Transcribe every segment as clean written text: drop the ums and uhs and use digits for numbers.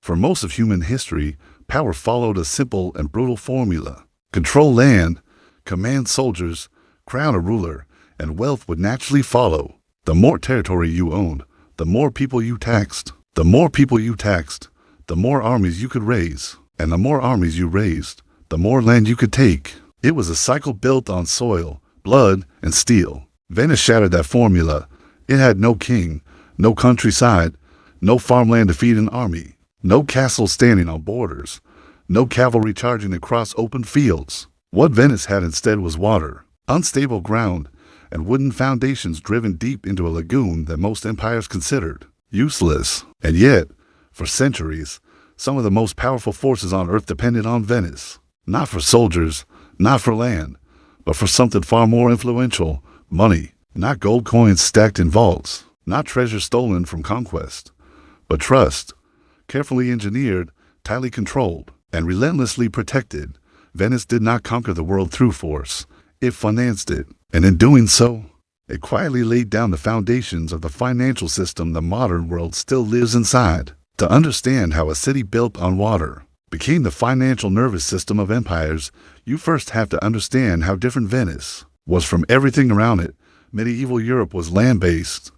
For most of human history, power followed a simple and brutal formula. Control land, command soldiers, crown a ruler, and wealth would naturally follow. The more territory you owned, the more people you taxed. The more people you taxed, the more armies you could raise. And the more armies you raised, the more land you could take. It was a cycle built on soil, blood, and steel. Venice shattered that formula. It had no king, no countryside, no farmland to feed an army, no castles standing on borders, no cavalry charging across open fields. What Venice had instead was water, unstable ground, and wooden foundations driven deep into a lagoon that most empires considered useless. And yet, for centuries, some of the most powerful forces on earth depended on Venice. Not for soldiers, not for land, but for something far more influential: money. Not gold coins stacked in vaults, not treasure stolen from conquest, but trust, carefully engineered, tightly controlled, and relentlessly protected. Venice did not conquer the world through force. It financed it, and in doing so, it quietly laid down the foundations of the financial system the modern world still lives inside. To understand how a city built on water became the financial nervous system of empires, you first have to understand how different Venice was from everything around it. Medieval Europe was land-based.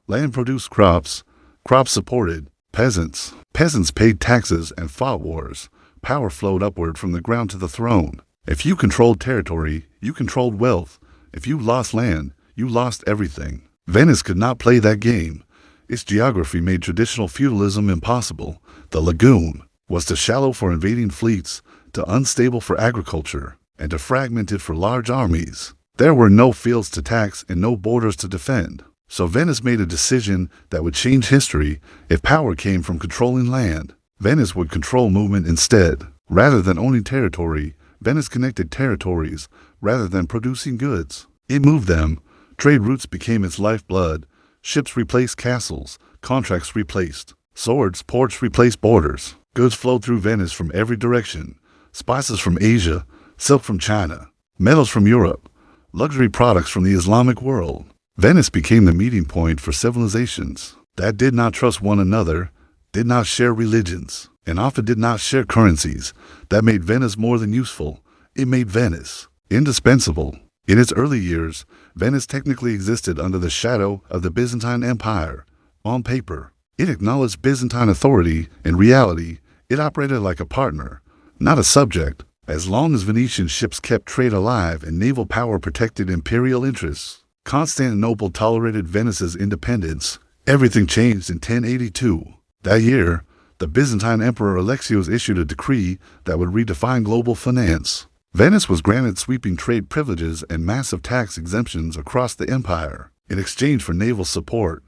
Land produced crops, crops supported peasants. Peasants paid taxes and fought wars. Power flowed upward from the ground to the throne. If you controlled territory, you controlled wealth. If you lost land, you lost everything. Venice could not play that game. Its geography made traditional feudalism impossible. The lagoon was too shallow for invading fleets, too unstable for agriculture, and too fragmented for large armies. There were no fields to tax and no borders to defend. So Venice made a decision that would change history. If power came from controlling land, Venice would control movement instead. Rather than owning territory, Venice connected territories. Rather than producing goods, it moved them. Trade routes became its lifeblood. Ships replaced castles, contracts replaced swords, ports replaced borders. Goods flowed through Venice from every direction: spices from Asia, silk from China, metals from Europe, luxury products from the Islamic world. Venice became the meeting point for civilizations that did not trust one another, did not share religions, and often did not share currencies. That made Venice more than useful. It made Venice indispensable. In its early years, Venice technically existed under the shadow of the Byzantine Empire. On paper, it acknowledged Byzantine authority. In reality, it operated like a partner, not a subject. As long as Venetian ships kept trade alive and naval power protected imperial interests, Constantinople tolerated Venice's independence. Everything changed in 1082. That year, the Byzantine Emperor Alexios issued a decree that would redefine global finance. Venice was granted sweeping trade privileges and massive tax exemptions across the empire in exchange for naval support.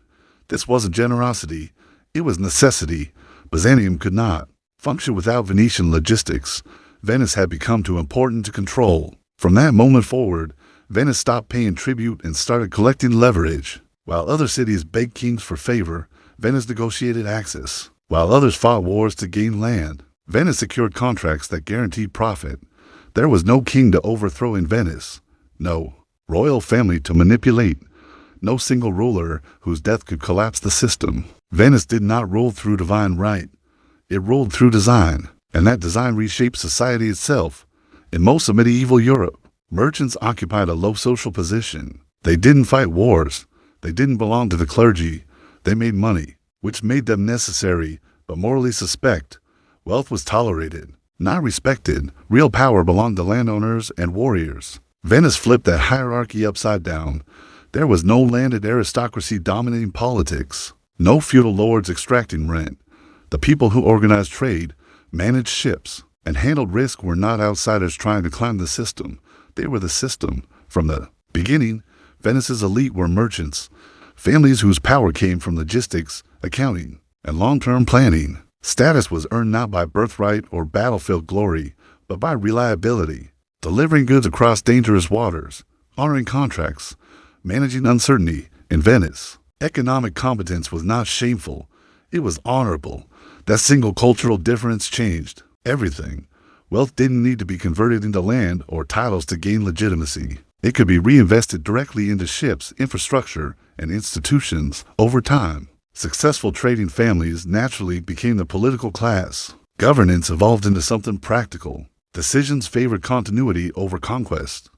This wasn't generosity, it was necessity. Byzantium could not function without Venetian logistics. Venice had become too important to control. From that moment forward, Venice stopped paying tribute and started collecting leverage. While other cities begged kings for favor, Venice negotiated access. While others fought wars to gain land, Venice secured contracts that guaranteed profit. There was no king to overthrow in Venice, no royal family to manipulate, no single ruler whose death could collapse the system. Venice did not rule through divine right. It ruled through design, and that design reshaped society itself. In most of medieval Europe, merchants occupied a low social position. They didn't fight wars. They didn't belong to the clergy. They made money, which made them necessary, but morally suspect. Wealth was tolerated, not respected. Real power belonged to landowners and warriors. Venice flipped that hierarchy upside down. There was no landed aristocracy dominating politics, no feudal lords extracting rent. The people who organized trade, managed ships, and handled risk were not outsiders trying to climb the system. They were the system. From the beginning, Venice's elite were merchants, families whose power came from logistics, accounting, and long-term planning. Status was earned not by birthright or battlefield glory, but by reliability, delivering goods across dangerous waters, honoring contracts, managing uncertainty. In Venice, economic competence was not shameful, it was honorable. That single cultural difference changed everything. Wealth didn't need to be converted into land or titles to gain legitimacy. It could be reinvested directly into ships, infrastructure, and institutions over time. Successful trading families naturally became the political class. Governance evolved into something practical. Decisions favored continuity over conquest,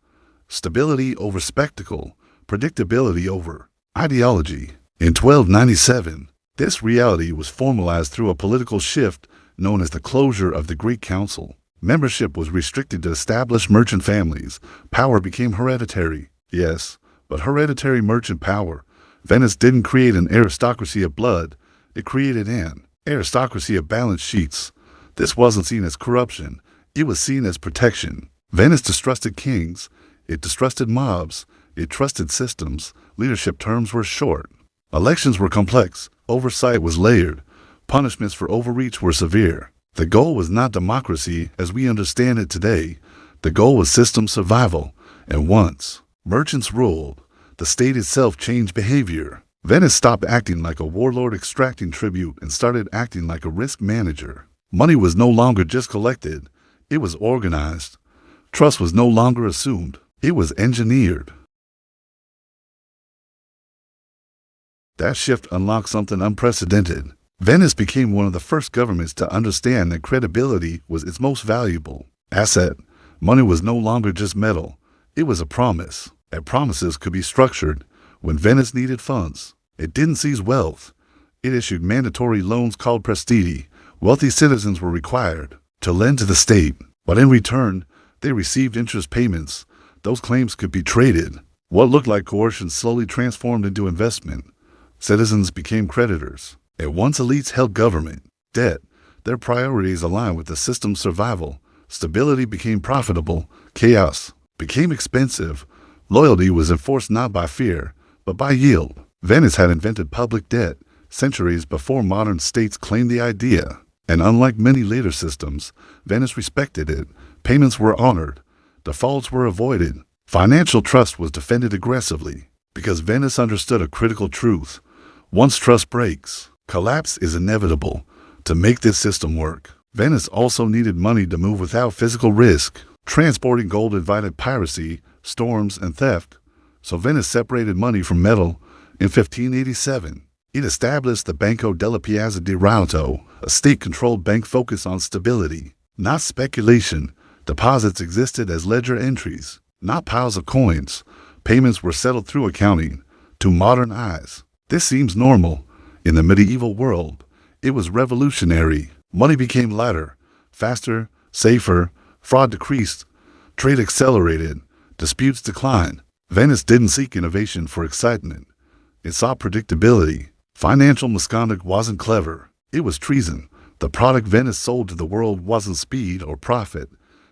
stability over spectacle, predictability over ideology. In 1297, this reality was formalized through a political shift known as the closure of the Greek Council. Membership was restricted to established merchant families. Power became hereditary. Yes, but hereditary merchant power. Venice didn't create an aristocracy of blood. It created an aristocracy of balance sheets. This wasn't seen as corruption. It was seen as protection. Venice distrusted kings. It distrusted mobs. It trusted systems. Leadership terms were short. Elections were complex. Oversight was layered. Punishments for overreach were severe. The goal was not democracy as we understand it today. The goal was system survival. And once merchants ruled, the state itself changed behavior. Venice stopped acting like a warlord extracting tribute and started acting like a risk manager. Money was no longer just collected. It was organized. Trust was no longer assumed. It was engineered. That shift unlocked something unprecedented. Venice became one of the first governments to understand that credibility was its most valuable asset. Money was no longer just metal. It was a promise, and promises could be structured. When Venice needed funds, it didn't seize wealth. It issued mandatory loans called prestiti. Wealthy citizens were required to lend to the state, but in return, they received interest payments. Those claims could be traded. What looked like coercion slowly transformed into investment. Citizens became creditors. And once elites held government, debt, their priorities aligned with the system's survival. Stability became profitable. Chaos became expensive. Loyalty was enforced not by fear, but by yield. Venice had invented public debt centuries before modern states claimed the idea. And unlike many later systems, Venice respected it. Payments were honored. Defaults were avoided. Financial trust was defended aggressively because Venice understood a critical truth. Once trust breaks, collapse is inevitable. To make this system work, Venice also needed money to move without physical risk. Transporting gold invited piracy, storms, and theft, so Venice separated money from metal. In 1587, it established the Banco della Piazza di Rialto, a state-controlled bank focused on stability, not speculation. Deposits existed as ledger entries, not piles of coins. Payments were settled through accounting. To modern eyes, this seems normal. In the medieval world, it was revolutionary. Money became lighter, faster, safer. Fraud decreased. Trade accelerated. Disputes declined. Venice didn't seek innovation for excitement. It sought predictability. Financial misconduct wasn't clever. It was treason. The product Venice sold to the world wasn't speed or profit.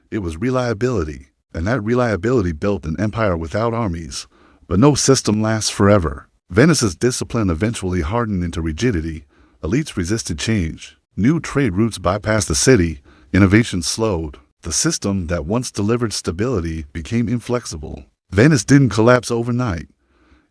It was reliability. And that reliability built an empire without armies. But no system lasts forever. Venice's discipline eventually hardened into rigidity. Elites resisted change. New trade routes bypassed the city. Innovation slowed. The system that once delivered stability became inflexible. Venice didn't collapse overnight.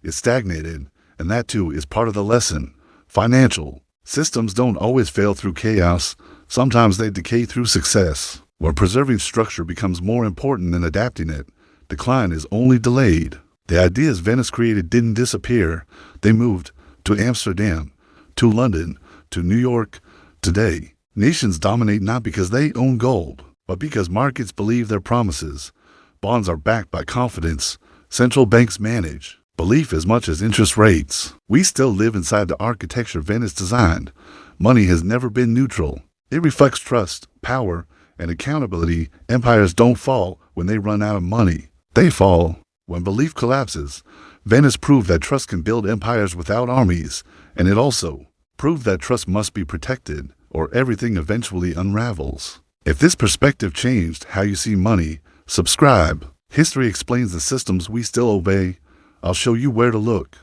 It stagnated, and that too is part of the lesson. Financial systems don't always fail through chaos. Sometimes they decay through success. Where preserving structure becomes more important than adapting it, decline is only delayed. The ideas Venice created didn't disappear. They moved to Amsterdam, to London, to New York. Today, nations dominate not because they own gold, but because markets believe their promises. Bonds are backed by confidence. Central banks manage belief as much as interest rates. We still live inside the architecture Venice designed. Money has never been neutral. It reflects trust, power, and accountability. Empires don't fall when they run out of money. They fall when belief collapses. Venice proved that trust can build empires without armies, and it also proved that trust must be protected, or everything eventually unravels. If this perspective changed how you see money, subscribe. History explains the systems we still obey. I'll show you where to look.